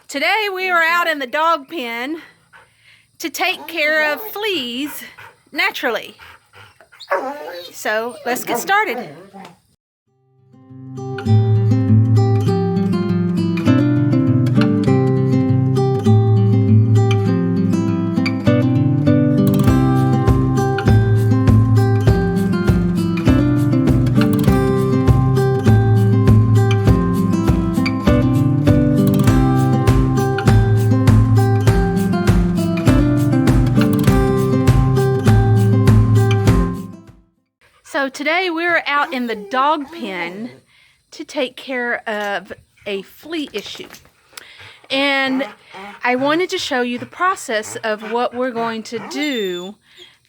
Today we are out in the dog pen to take care of fleas naturally. So let's get started. So today we're out in the dog pen to take care of a flea issue. And I wanted to show you the process of what we're going to do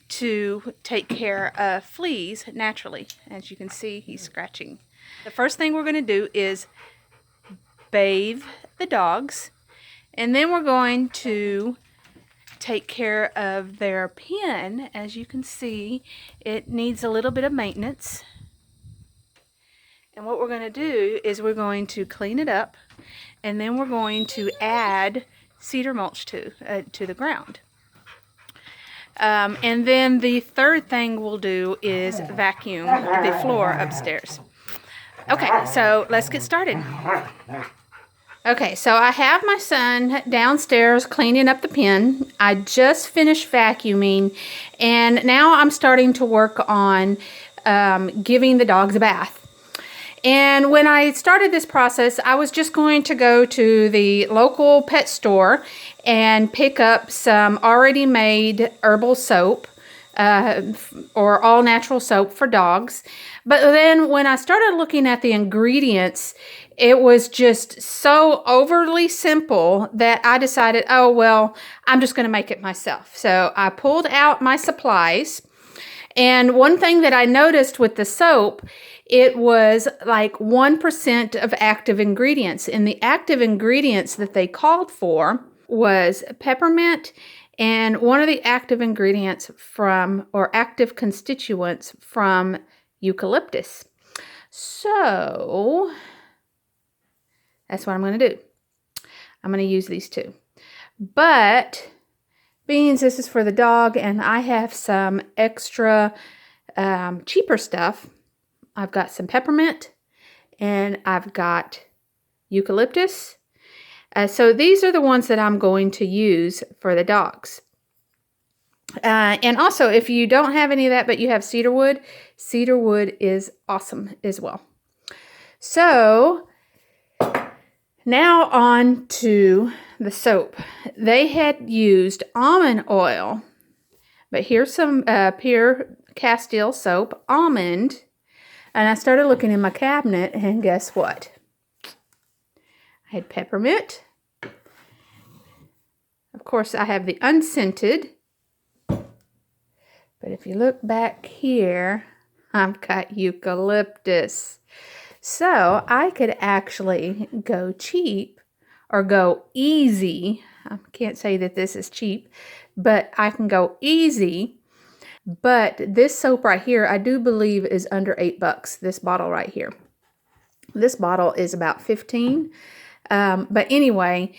to take care of fleas naturally. As you can see, he's scratching. The first thing we're going to do is bathe the dogs, and then we're going to take care of their pen. As you can see, it needs a little bit of maintenance. And what we're going to do is we're going to clean it up, and then we're going to add cedar mulch to the ground. And then the third thing we'll do is vacuum the floor upstairs. Okay, so let's get started. Okay, so I have my son downstairs cleaning up the pen. I just finished vacuuming, and now I'm starting to work on giving the dogs a bath. And when I started this process, I was just going to go to the local pet store and pick up some already made herbal soap or all natural soap for dogs. But then when I started looking at the ingredients, it was just so overly simple that I decided, oh, well, I'm just going to make it myself. So I pulled out my supplies. And one thing that I noticed with the soap, it was like 1% of active ingredients. And the active ingredients that they called for was peppermint and one of the active ingredients or active constituents from eucalyptus. So that's what I'm going to do. I'm going to use these two. But being this is for the dog and I have some extra cheaper stuff, I've got some peppermint and I've got eucalyptus. So these are the ones that I'm going to use for the dogs. And also, if you don't have any of that, but you have cedar wood is awesome as well. So now on to the soap. They had used almond oil, but here's some pure Castile soap, almond. And I started looking in my cabinet, and guess what? I had peppermint. Of course, I have the unscented. But if you look back here, I've got eucalyptus. So I could actually go cheap or go easy. I can't say that this is cheap, but I can go easy. But this soap right here, I do believe is under $8, this bottle right here. This bottle is about 15. But anyway,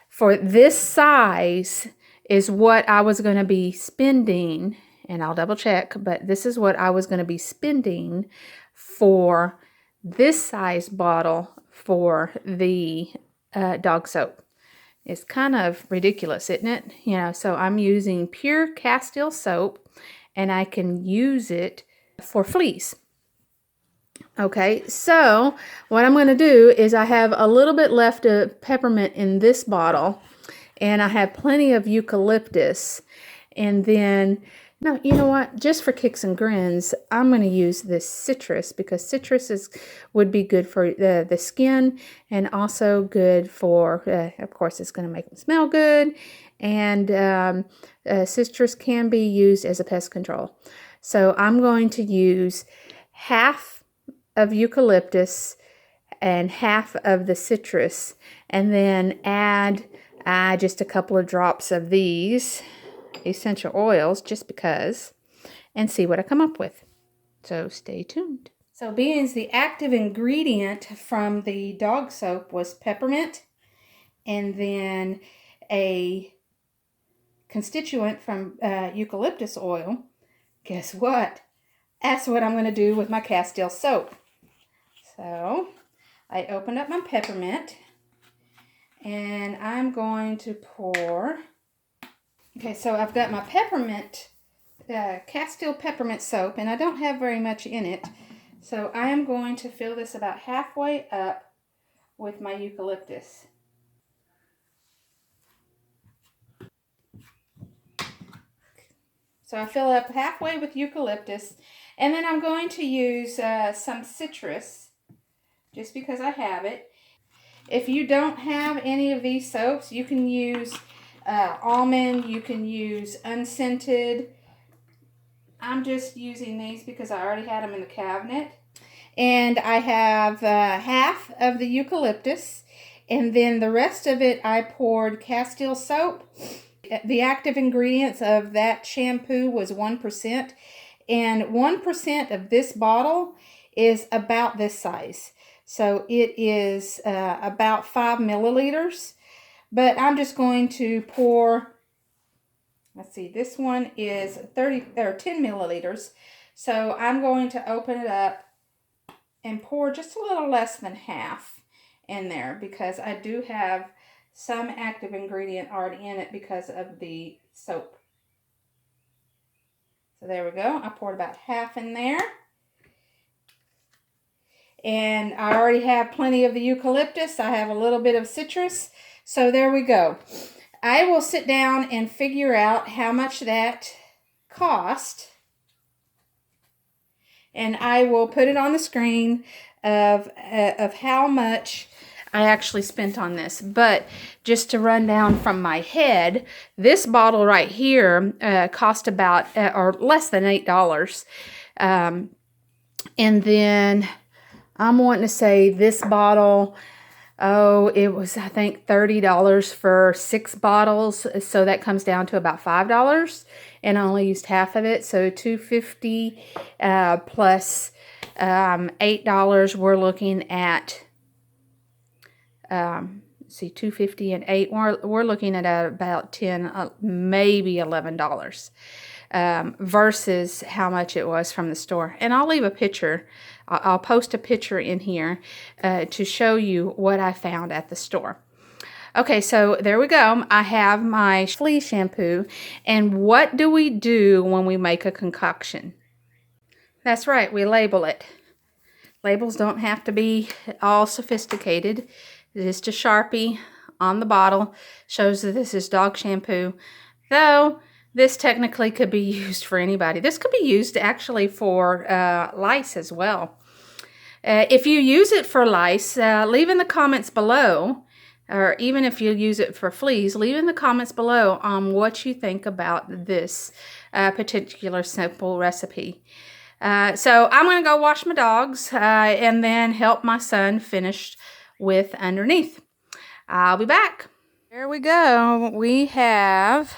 for this size is what I was going to be spending, and I'll double check, but this is what I was going to be spending for this size bottle for the dog soap. It's kind of ridiculous, isn't it? You know, so I'm using pure Castile soap, and I can use it for fleas. Okay, so what I'm going to do is I have a little bit left of peppermint in this bottle, and I have plenty of eucalyptus. And then, no, you know what? Just for kicks and grins, I'm going to use this citrus because citrus would be good for the skin and also good for, of course, it's going to make them smell good. And citrus can be used as a pest control. So I'm going to use half of eucalyptus and half of the citrus, and then add just a couple of drops of these essential oils just because, and see what I come up with. So stay tuned. So being the active ingredient from the dog soap was peppermint and then a constituent from eucalyptus oil, guess what? That's what I'm going to do with my Castile soap. So I opened up my peppermint, and I'm going to pour. Okay, so I've got my peppermint, Castile peppermint soap, and I don't have very much in it. So I am going to fill this about halfway up with my eucalyptus. So I fill up halfway with eucalyptus, and then I'm going to use some citrus, just because I have it. If you don't have any of these soaps, you can use almond, you can use unscented. I'm just using these because I already had them in the cabinet. And I have half of the eucalyptus, and then the rest of it I poured Castile soap. The active ingredients of that shampoo was 1%, and 1% of this bottle is about this size. So it is about 5 milliliters, but I'm just going to pour, let's see, this one is 10 milliliters. So I'm going to open it up and pour just a little less than half in there, because I do have some active ingredient already in it because of the soap. So there we go. I poured about half in there. And I already have plenty of the eucalyptus. I have a little bit of citrus. So there we go. I will sit down and figure out how much that cost. And I will put it on the screen of how much I actually spent on this. But just to run down from my head, this bottle right here cost about or less than $8. And then I'm wanting to say this bottle, oh, it was, I think, $30 for 6 bottles. So that comes down to about $5. And I only used half of it. So $2.50 plus $8. We're looking at, see, $2.50 and $8. We're looking at about $10, maybe $11. Versus how much it was from the store. And I'll leave a picture. I'll post a picture in here to show you what I found at the store. Okay, so there we go. I have my flea shampoo. And what do we do when we make a concoction? That's right, we label it. Labels don't have to be all sophisticated. Just a Sharpie on the bottle shows that this is dog shampoo. Though this technically could be used for anybody. This could be used actually for lice as well. If you use it for lice, leave in the comments below, or even if you use it for fleas, leave in the comments below on what you think about this particular simple recipe. So I'm going to go wash my dogs and then help my son finish with underneath. I'll be back. Here we go. We have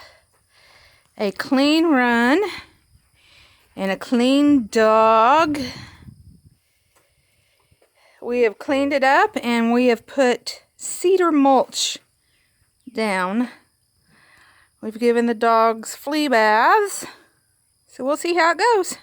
a clean run and a clean dog. We have cleaned it up and we have put cedar mulch down. We've given the dogs flea baths. So we'll see how it goes.